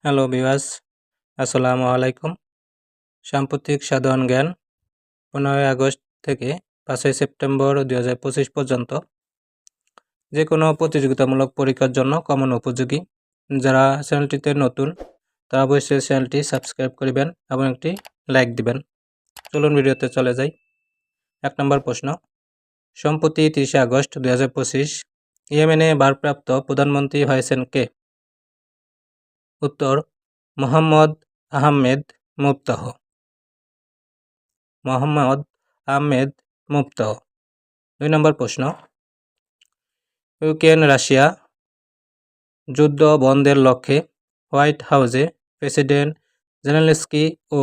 Hello viewers, আসসালামু আলাইকুম। সাম্প্রতিক সাধারণ জ্ঞান 15ই আগস্ট থেকে 5ই সেপ্টেম্বর 2025 পর্যন্ত যে কোনো প্রতিযোগিতামূলক পরীক্ষার জন্য কমন উপযোগী। যারা চ্যানেলটিতে নতুন তারা অবশ্যই চ্যানেলটি সাবস্ক্রাইব করবেন এবং একটি লাইক দিবেন। চলুন ভিডিওতে চলে যাই। 1 নম্বর প্রশ্ন, সম্প্রতি 30 আগস্ট 2025 ইয়েমেনে ভারপ্রাপ্ত প্রধানমন্ত্রী হয়েছেন কে? উত্তর, মোহাম্মদ আহমেদ মুফতাহ। মোহাম্মদ আহমেদ মুফতাহ। 2 নম্বর প্রশ্ন, ইউক্রেন রাশিয়া যুদ্ধ বন্ধের লক্ষ্যে হোয়াইট হাউসে প্রেসিডেন্ট জেলেনস্কি ও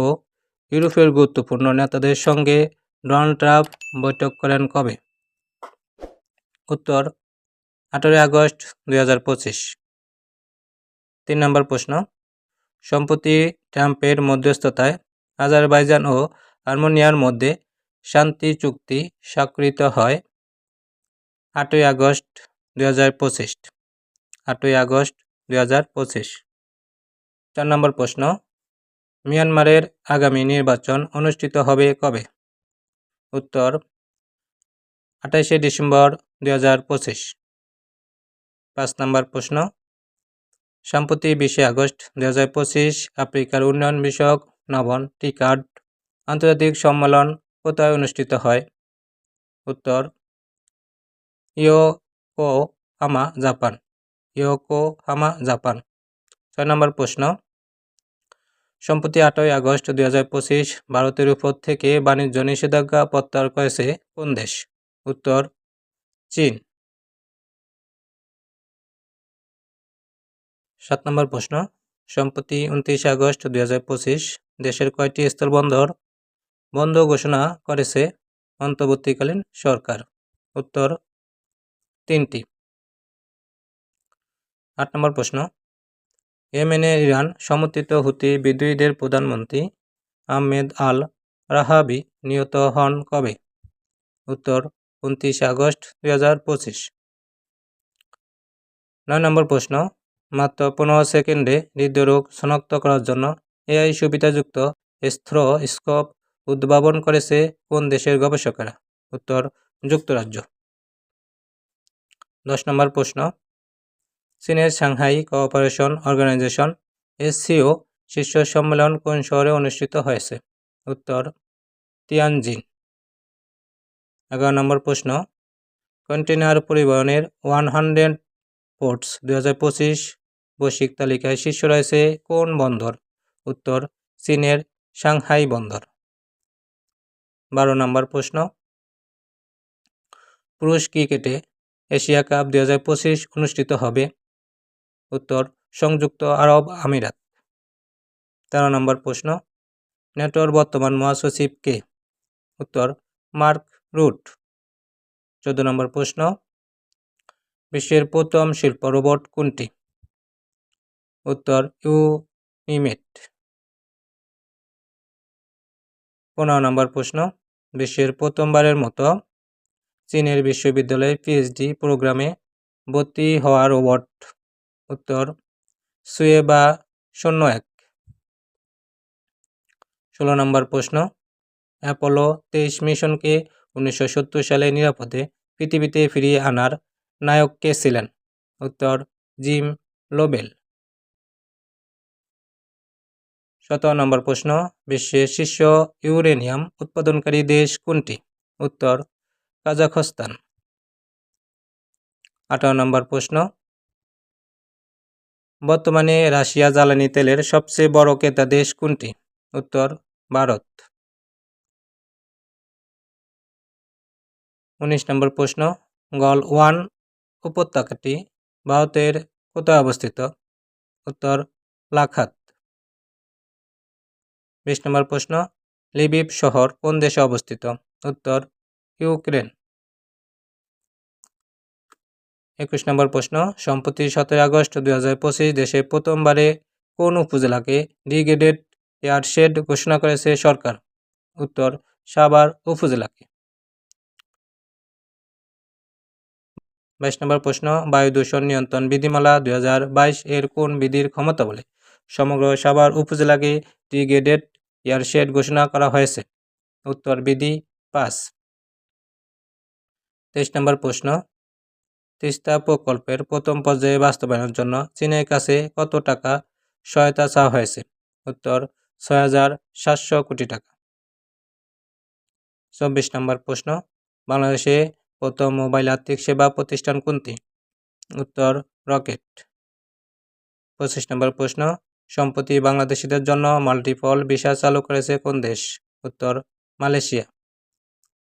ইউরোপের গুরুত্বপূর্ণ নেতাদের সঙ্গে ডোনাল্ড ট্রাম্প বৈঠক করেন কবে? উত্তর, 18 আগস্ট 2025। 3 নম্বর প্রশ্ন, সম্প্রতি ট্রাম্পের মধ্যস্থতায় আজারবাইজান ও আর্মেনিয়ার মধ্যে শান্তি চুক্তি স্বাক্ষরিত হয় 8ই আগস্ট 2025। 8ই আগস্ট 2025। 4 নম্বর প্রশ্ন, মিয়ানমারের আগামী নির্বাচন অনুষ্ঠিত হবে কবে? উত্তর, 28শে ডিসেম্বর 2025। 5 নম্বর প্রশ্ন, সম্প্রতি 20শে আগস্ট 2025 আফ্রিকার উন্নয়ন বিষয়ক নবম টিকাড আন্তর্জাতিক সম্মেলন কোথায় অনুষ্ঠিত হয়? উত্তর, ইয়োকোহামা, জাপান। Yokohama, Japan. 6 নম্বর প্রশ্ন, সম্প্রতি 8ই আগস্ট 2025 ভারতের উপর থেকে বাণিজ্য নিষেধাজ্ঞা প্রত্যাহার করেছে কোন দেশ? উত্তর, চীন। 7 নম্বর প্রশ্ন, সম্প্রতি 29 আগস্ট 2025 দেশের কয়টি স্থলবন্দর বন্ধ ঘোষণা করেছে অন্তর্বর্তীকালীন সরকার? উত্তর, 3টি। 8 নম্বর প্রশ্ন, ইয়েমেনে ইরান সমর্থিত হুতি বিদ্রোহীদের প্রধানমন্ত্রী আহমেদ আল রাহাবি নিহত হন কবে? উত্তর, 29 আগস্ট 2025। 9 নম্বর প্রশ্ন, মাত্র 15 সেকেন্ডে হৃদরোগ শনাক্ত করার জন্য এআই সুবিধাযুক্ত স্টেথোস্কোপ উদ্ভাবন করেছে কোন দেশের গবেষকেরা? উত্তর, যুক্তরাজ্য। 10 নম্বর প্রশ্ন, চীনের সাংহাই কোঅপারেশন অর্গানাইজেশন SCO শীর্ষ সম্মেলন কোন শহরে অনুষ্ঠিত হয়েছে? উত্তর, তিয়ানজিন। 11 নম্বর প্রশ্ন, কন্টেইনার পরিবহনের 100 পোর্টস 2025 বৈশ্বিক তালিকায় শীর্ষ রয়েছে কোন বন্দর? উত্তর, চীনের সাংহাই বন্দর। 12 নম্বর প্রশ্ন, পুরুষ ক্রিকেটে এশিয়া কাপ 2025 অনুষ্ঠিত হবে? উত্তর, সংযুক্ত আরব আমিরাত। 13 নম্বর প্রশ্ন, নেটোর বর্তমান মহাসচিব কে? উত্তর, মার্ক রুট। 14 নম্বর প্রশ্ন, বিশ্বের প্রথম শিল্প রোবট কোনটি? উত্তর, ইউনিমেট। 15 নম্বর প্রশ্ন, বিশ্বের প্রথমবারের মতো চীনের বিশ্ববিদ্যালয়ে পিএইচডি প্রোগ্রামে ভর্তি হওয়া রোবট? উত্তর, সুয়েবা 01। 16 নম্বর প্রশ্ন, অ্যাপোলো 23 মিশনকে 1970 সালে নিরাপদে পৃথিবীতে ফিরিয়ে আনার নায়ক কে ছিলেন? উত্তর, জিম লোবেল। 17 নম্বর প্রশ্ন, বিশ্বের শীর্ষ ইউরেনিয়াম উৎপাদনকারী দেশ কোনটি? উত্তর, কাজাখস্তান। 18 নম্বর প্রশ্ন, বর্তমানে রাশিয়া জ্বালানি তেলের সবচেয়ে বড় ক্রেতা দেশ কোনটি? উত্তর, ভারত। 19 নম্বর প্রশ্ন, গলওয়ান উপত্যকাটি ভারতের কোথায় অবস্থিত? উত্তর, লাখাত। 20 নম্বর প্রশ্ন, লিবিব শহর কোন দেশে অবস্থিত? উত্তর, ইউক্রেন। 21 নম্বর প্রশ্ন, সম্প্রতি 17 আগস্ট 2025 দেশে প্রথমবারে কোন উপজেলাকে ডিগ্রেডেড এয়ারশেড ঘোষণা করেছে সরকার? উত্তর, সাভার উপজেলাকে। 22 নম্বর প্রশ্ন, বায়ু দূষণ নিয়ন্ত্রণ বিধিমালা 2022 এর কোন বিধির ক্ষমতা বলে সমগ্র সাভার উপজেলাকে টি-গ্রেডেড এয়ারশেড ঘোষণা করা হয়েছে? উত্তর বিডি 5। 23 নম্বর প্রশ্ন, তিস্তা প্রকল্পের প্রথম পর্যায়ে বাস্তবায়নের জন্য চীনের কাছে কত টাকা সহায়তা চাওয়া হয়েছে? উত্তর 6,700 কোটি টাকা। 24 নম্বর প্রশ্ন, বাংলাদেশে প্রথম মোবাইল আর্থিক সেবা প্রতিষ্ঠান কোনটি? উত্তর রকেট। 25 নম্বর প্রশ্ন, সম্প্রতি বাংলাদেশিদের জন্য মাল্টিপল ভিসা চালু করেছে কোন দেশ? উত্তর মালয়েশিয়া।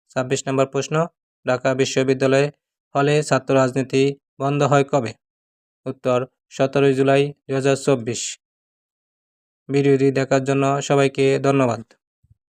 26 নম্বর প্রশ্ন, ঢাকা বিশ্ববিদ্যালয়ে হলে ছাত্র রাজনীতি বন্ধ হয় কবে? উত্তর 17 জুলাই 2024। ভিডিওটি দেখার জন্য সবাইকে ধন্যবাদ।